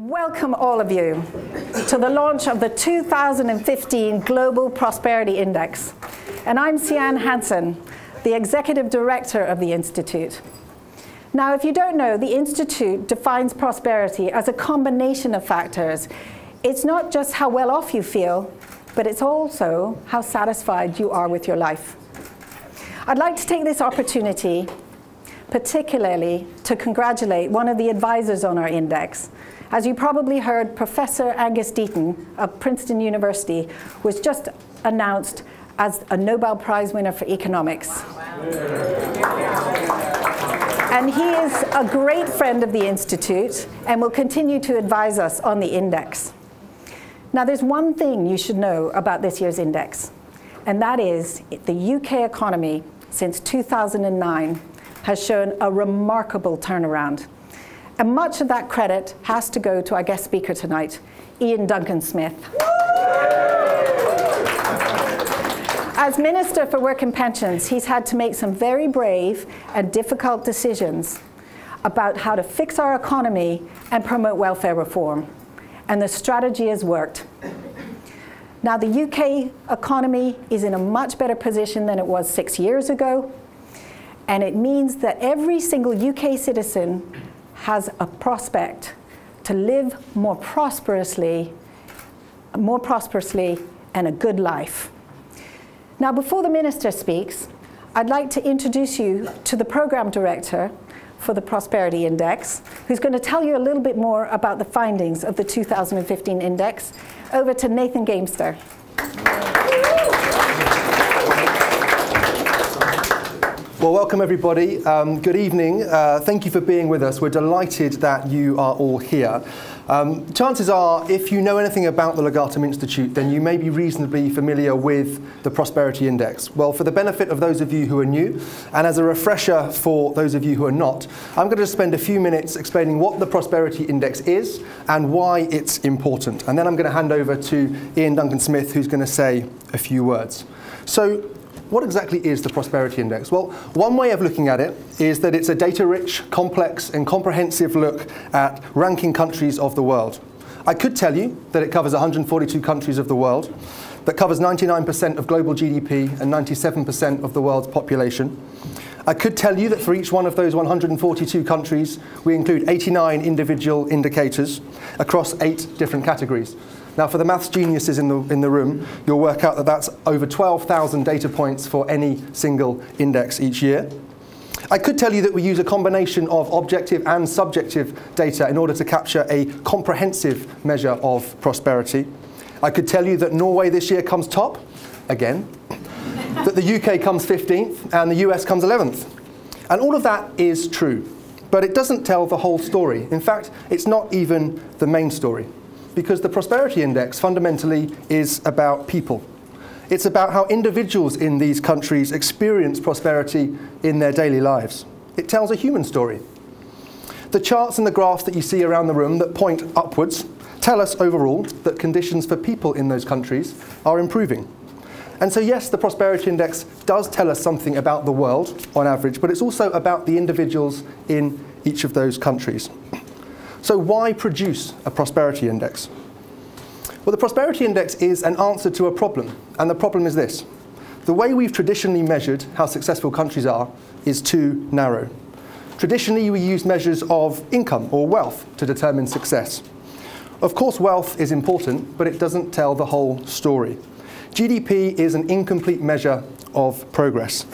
Welcome all of you to the launch of the 2015 Global Prosperity Index. And I'm Iain Duncan, the Executive Director of the Institute. Now, if you don't know, the Institute defines prosperity as a combination of factors. It's not just how well off you feel, but it's also how satisfied you are with your life. I'd like to take this opportunity particularly to congratulate one of the advisors on our index. As you probably heard, Professor Angus Deaton of Princeton University was just announced as a Nobel Prize winner for economics. Wow. And he is a great friend of the Institute and will continue to advise us on the index. Now, there's one thing you should know about this year's index, and that is the UK economy since 2009 has shown a remarkable turnaround. And much of that credit has to go to our guest speaker tonight, Iain Duncan Smith. As Minister for Work and Pensions, he's had to make some very brave and difficult decisions about how to fix our economy and promote welfare reform. And the strategy has worked. Now, the UK economy is in a much better position than it was 6 years ago. And it means that every single UK citizen has a prospect to live more prosperously and a good life. Now, before the Minister speaks, I'd like to introduce you to the Programme Director for the Prosperity Index, who's going to tell you a little bit more about the findings of the 2015 Index. Over to Nathan Gamester. Well, welcome everybody. Good evening. Thank you for being with us. We're delighted that you are all here. Chances are, if you know anything about the Legatum Institute, then you may be reasonably familiar with the Prosperity Index. Well, for the benefit of those of you who are new, and as a refresher for those of you who are not, I'm going to spend a few minutes explaining what the Prosperity Index is and why it's important. And then I'm going to hand over to Iain Duncan Smith, who's going to say a few words. So, what exactly is the Prosperity Index? Well, one way of looking at it is that it's a data-rich, complex, and comprehensive look at ranking countries of the world. I could tell you that it covers 142 countries of the world, that covers 99% of global GDP and 97% of the world's population. I could tell you that for each one of those 142 countries, we include 89 individual indicators across 8 different categories. Now, for the maths geniuses in the room, you'll work out that that's over 12,000 data points for any single index each year. I could tell you that we use a combination of objective and subjective data in order to capture a comprehensive measure of prosperity. I could tell you that Norway this year comes top, again, that the UK comes 15th and the US comes 11th. And all of that is true, but it doesn't tell the whole story. In fact, it's not even the main story. Because the Prosperity Index fundamentally is about people. It's about how individuals in these countries experience prosperity in their daily lives. It tells a human story. The charts and the graphs that you see around the room that point upwards tell us overall that conditions for people in those countries are improving. And so yes, the Prosperity Index does tell us something about the world on average, but it's also about the individuals in each of those countries. So why produce a Prosperity Index? Well, the Prosperity Index is an answer to a problem, and the problem is this. The way we've traditionally measured how successful countries are is too narrow. Traditionally, we use measures of income or wealth to determine success. Of course, wealth is important, but it doesn't tell the whole story. GDP is an incomplete measure of progress,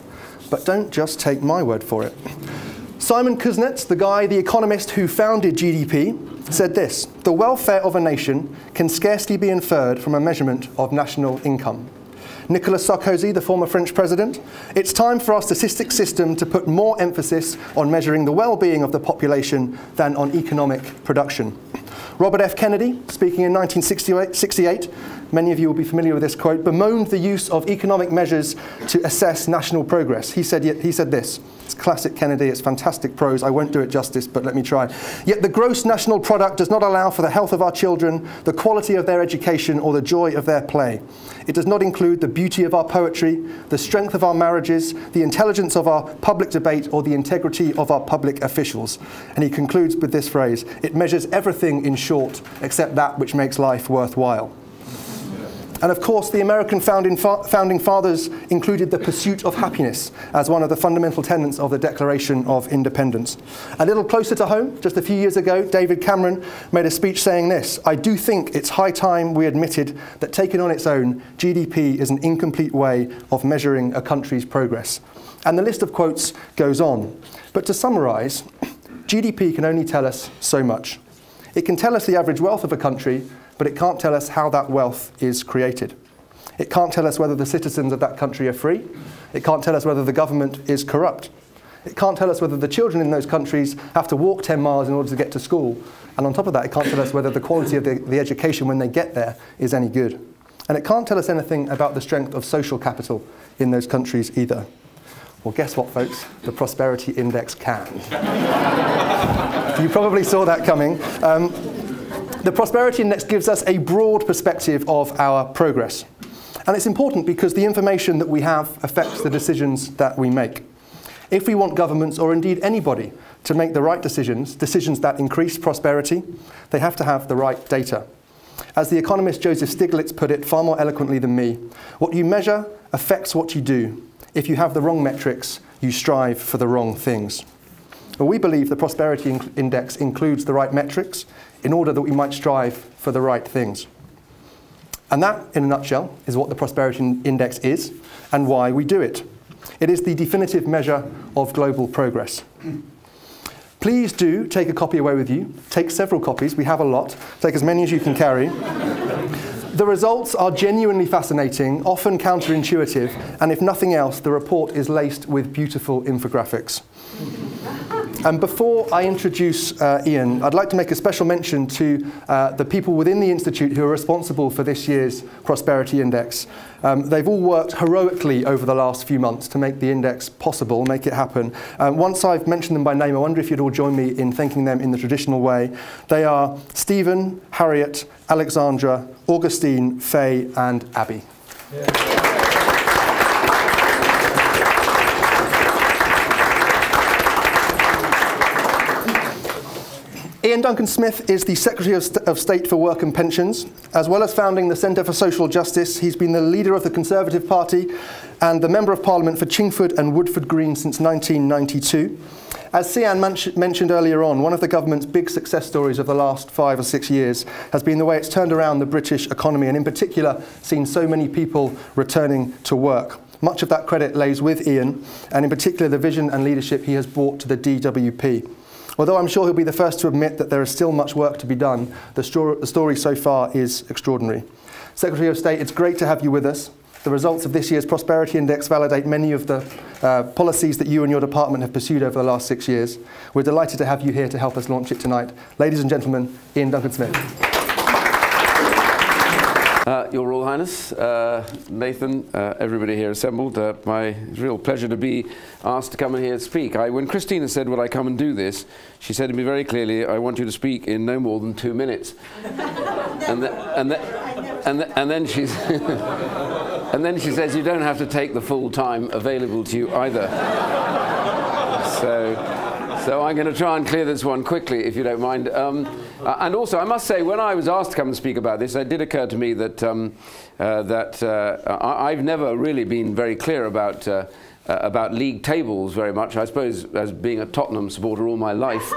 but don't just take my word for it. Simon Kuznets, the economist who founded GDP, said this: the welfare of a nation can scarcely be inferred from a measurement of national income. Nicolas Sarkozy, the former French president, it's time for our statistics system to put more emphasis on measuring the well-being of the population than on economic production. Robert F. Kennedy, speaking in 1968, many of you will be familiar with this quote, bemoaned the use of economic measures to assess national progress. He said this. It's classic Kennedy, it's fantastic prose. I won't do it justice, but let me try. Yet the gross national product does not allow for the health of our children, the quality of their education, or the joy of their play. It does not include the beauty of our poetry, the strength of our marriages, the intelligence of our public debate, or the integrity of our public officials. And he concludes with this phrase, it measures everything, in short, except that which makes life worthwhile. And of course, the American founding fathers included the pursuit of happiness as one of the fundamental tenets of the Declaration of Independence. A little closer to home, just a few years ago, David Cameron made a speech saying this, I do think it's high time we admitted that taken on its own, GDP is an incomplete way of measuring a country's progress. And the list of quotes goes on. But to summarise, GDP can only tell us so much. It can tell us the average wealth of a country, but it can't tell us how that wealth is created. It can't tell us whether the citizens of that country are free. It can't tell us whether the government is corrupt. It can't tell us whether the children in those countries have to walk 10 miles in order to get to school. And on top of that, it can't tell us whether the quality of the education when they get there is any good. And it can't tell us anything about the strength of social capital in those countries either. Well, guess what, folks? The Prosperity Index can. You probably saw that coming. The Prosperity Index gives us a broad perspective of our progress. And it's important because the information that we have affects the decisions that we make. If we want governments, or indeed anybody, to make the right decisions, decisions that increase prosperity, they have to have the right data. As the economist Joseph Stiglitz put it far more eloquently than me, what you measure affects what you do. If you have the wrong metrics, you strive for the wrong things. Well, we believe the Prosperity Index includes the right metrics in order that we might strive for the right things. And that, in a nutshell, is what the Prosperity Index is and why we do it. It is the definitive measure of global progress. Please do take a copy away with you. Take several copies. We have a lot. Take as many as you can carry. The results are genuinely fascinating, often counterintuitive, and if nothing else, the report is laced with beautiful infographics. And before I introduce Iain, I'd like to make a special mention to the people within the Institute who are responsible for this year's Prosperity Index. They've all worked heroically over the last few months to make the index possible, make it happen. Once I've mentioned them by name, I wonder if you'd all join me in thanking them in the traditional way. They are Stephen, Harriet, Alexandra, Augustine, Faye, and Abby. Yeah. Iain Duncan Smith is the Secretary of State for Work and Pensions. As well as founding the Centre for Social Justice, he's been the leader of the Conservative Party and the Member of Parliament for Chingford and Woodford Green since 1992. As Iain mentioned earlier on, one of the government's big success stories of the last 5 or 6 years has been the way it's turned around the British economy, and in particular seen so many people returning to work. Much of that credit lays with Iain, and in particular the vision and leadership he has brought to the DWP. Although I'm sure he'll be the first to admit that there is still much work to be done, the story so far is extraordinary. Secretary of State, it's great to have you with us. The results of this year's Prosperity Index validate many of the policies that you and your department have pursued over the last 6 years. We're delighted to have you here to help us launch it tonight. Ladies and gentlemen, Iain Duncan Smith. Your Royal Highness, Nathan, everybody here assembled, my real pleasure to be asked to come in here and speak. When Christina said, would I come and do this, she said to me very clearly, I want you to speak in no more than 2 minutes. and then she says, you don't have to take the full time available to you either. So I'm going to try and clear this one quickly, if you don't mind. And also, I must say, when I was asked to come and speak about this, it did occur to me that, I've never really been very clear about league tables very much. I suppose, as being a Tottenham supporter all my life,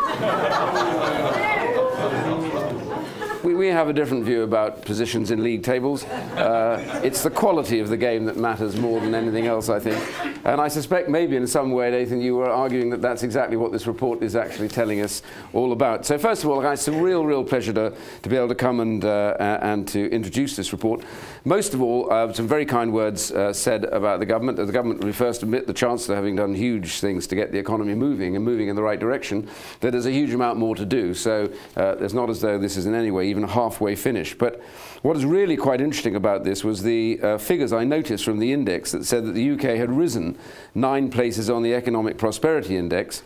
we have a different view about positions in league tables. It's the quality of the game that matters more than anything else, I think. And I suspect maybe in some way, Nathan, you were arguing that that's exactly what this report is actually telling us all about. So first of all, guys, it's a real pleasure to be able to come and to introduce this report. Most of all, some very kind words said about the government. The government will first admit, the Chancellor having done huge things to get the economy moving and moving in the right direction, that there's a huge amount more to do. So it's not as though this is in any way even a halfway finish. But what is really quite interesting about this was the figures I noticed from the index that said that the UK had risen 9 places on the Economic Prosperity Index,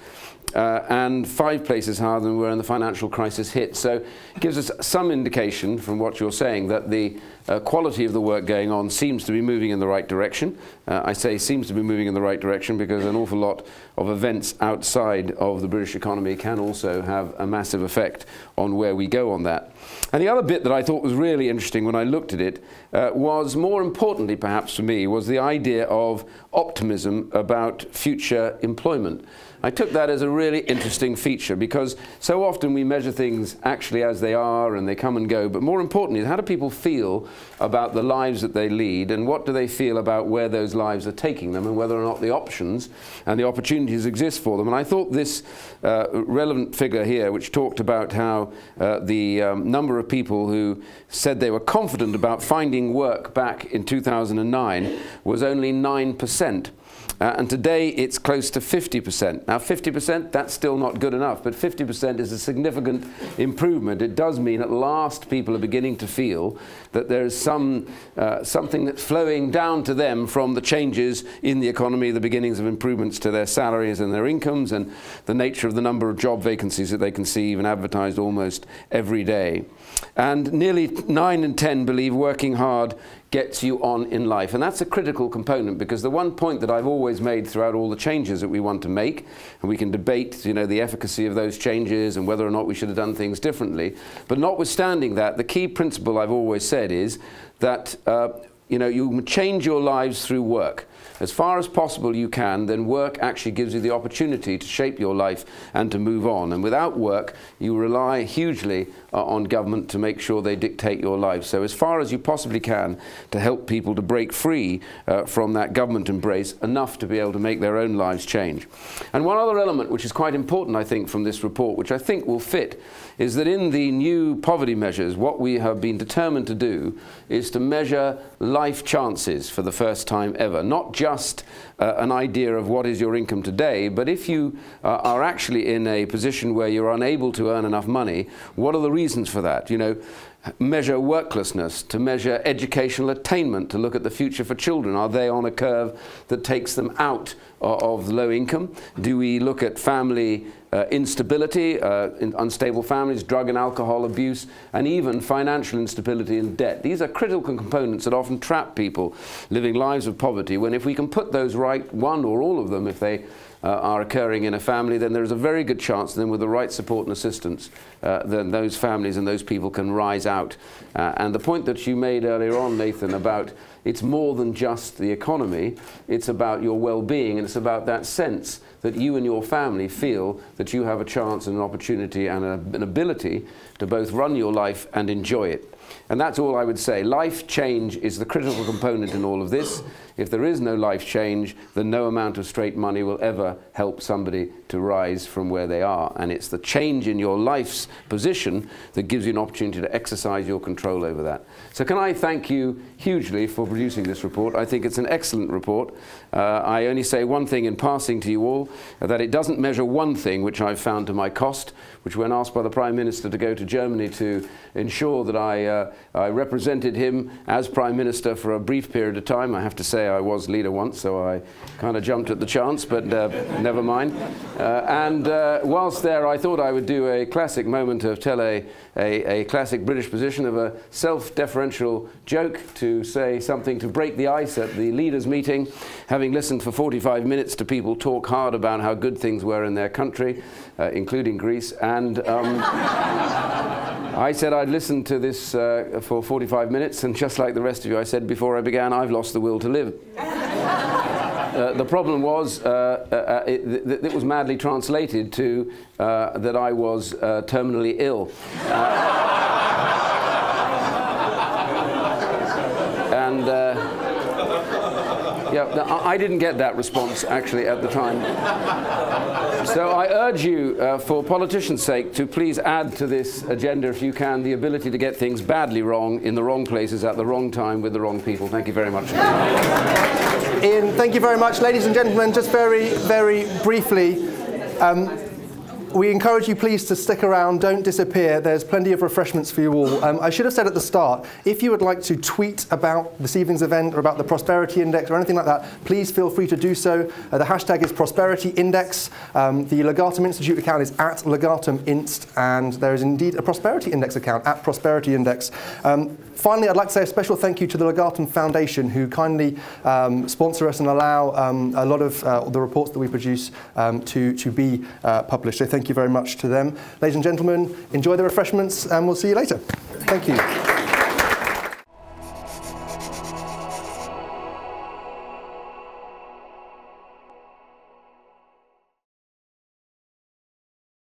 and 5 places higher than we were when the financial crisis hit. So it gives us some indication from what you're saying that the quality of the work going on seems to be moving in the right direction. I say seems to be moving in the right direction because an awful lot of events outside of the British economy can also have a massive effect on where we go on that. And the other bit that I thought was really interesting when I looked at it was, more importantly perhaps for me, was the idea of optimism about future employment. I took that as a really interesting feature because so often we measure things actually as they are and they come and go, but more importantly, how do people feel about the lives that they lead, and what do they feel about where those lives are taking them, and whether or not the options and the opportunities exist for them. And I thought this relevant figure here, which talked about how the number of people who said they were confident about finding work back in 2009 was only 9%. And today it's close to 50%. Now 50%, that's still not good enough, but 50% is a significant improvement. It does mean at last people are beginning to feel that there is something that's flowing down to them from the changes in the economy, the beginnings of improvements to their salaries and their incomes, and the nature of the number of job vacancies that they can see even advertised almost every day. And nearly 9 in 10 believe working hard gets you on in life. And that's a critical component, because the one point that I've always made throughout all the changes that we want to make, and we can debate, you know, the efficacy of those changes and whether or not we should have done things differently, but notwithstanding that, the key principle I've always said is that you know, you change your lives through work. As far as possible you can, then work actually gives you the opportunity to shape your life and to move on. And without work, you rely hugely on government to make sure they dictate your life. So as far as you possibly can, to help people to break free from that government embrace, enough to be able to make their own lives change. And one other element which is quite important, I think, from this report, which I think will fit, is that in the new poverty measures, what we have been determined to do is to measure life chances for the first time ever. Not just an idea of what is your income today, but if you are actually in a position where you're unable to earn enough money, what are the reasons for that? You know, measure worklessness, to measure educational attainment, to look at the future for children. Are they on a curve that takes them out of low income? Do we look at family instability, unstable families, drug and alcohol abuse, and even financial instability and debt? These are critical components that often trap people living lives of poverty, when if we can put those right, one or all of them, if they are occurring in a family, then there is a very good chance then with the right support and assistance, then those families and those people can rise out. And the point that you made earlier on, Nathan, about it's more than just the economy, it's about your well-being, and it's about that sense that you and your family feel that you have a chance and an opportunity and an ability to both run your life and enjoy it. And that's all I would say. Life change is the critical component in all of this. If there is no life change, then no amount of straight money will ever help somebody to rise from where they are. And it's the change in your life's position that gives you an opportunity to exercise your control over that. So can I thank you hugely for producing this report. I think it's an excellent report. I only say one thing in passing to you all, that it doesn't measure one thing, which I've found to my cost, which when asked by the Prime Minister to go to Germany to ensure that I represented him as Prime Minister for a brief period of time. I have to say I was leader once, so I kind of jumped at the chance, but never mind. And whilst there, I thought I would do a classic moment of tell a classic British position of a self-deferential joke, to say something to break the ice at the leaders' meeting, having listened for 45 minutes to people talk hard about how good things were in their country, including Greece. And I said I'd listen to this for 45 minutes, and just like the rest of you, I said before I began, I've lost the will to live. The problem was it was madly translated to that I was terminally ill. And yeah, I didn't get that response actually at the time. So I urge you, for politicians' sake, to please add to this agenda, if you can, the ability to get things badly wrong in the wrong places at the wrong time with the wrong people. Thank you very much. Iain, thank you very much. Ladies and gentlemen, just very, very briefly, we encourage you please to stick around, don't disappear. There's plenty of refreshments for you all. I should have said at the start, if you would like to tweet about this evening's event or about the Prosperity Index or anything like that, please feel free to do so. The hashtag is Prosperity Index. The Legatum Institute account is at @LegatumInst, and there is indeed a Prosperity Index account at Prosperity Index. Finally, I'd like to say a special thank you to the Legatum Foundation, who kindly sponsor us and allow a lot of the reports that we produce to be published. So thank you very much to them. Ladies and gentlemen, enjoy the refreshments, and we'll see you later. Thank you.